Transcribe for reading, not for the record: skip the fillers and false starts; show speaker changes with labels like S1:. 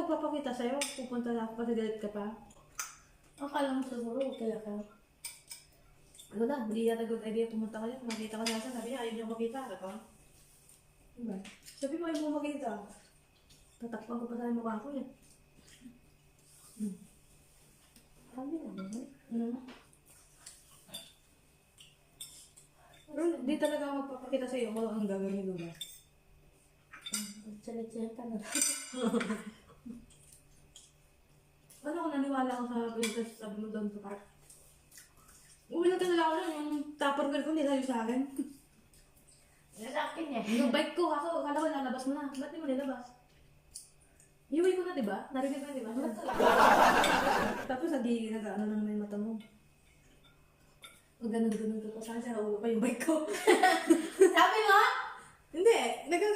S1: magpapakita sa'yo. Pupunta na ako kasi galit ka pa.
S2: Akala mo siguro, kaya ka.
S1: Ano na, hindi yata good idea pumunta kayo. Makita ka nasa, sabi niya, ayaw niyo makita. Ano ba? Diba? Sabi mo, ayaw mo makita. Tatakpan ko pa sa mukha ko eh.
S2: Sabi naman.
S1: Pero di talaga ako magpapakita sa'yo kung ang gagawin ni Lola.
S2: Magsalit-salita na.
S1: Ano kung naniwala ako sa princess, sabi mo doon sa park? Uwi na talaga ako lang, yung tupperware ko nilayo sa akin.
S2: Yan sa akin eh.
S1: Yung bike ko, ako, akala ko lalabas mo na. Ba't di mo nilabas? Iuwi ko na, di ba? Narinig ko na, di ba? Tapos nag-ano na naman yung mata mo. Pag ganun-ganun ko pa, saan siya naulo pa yung bike ko.
S2: Sabi mo?
S1: Hindi, nagagano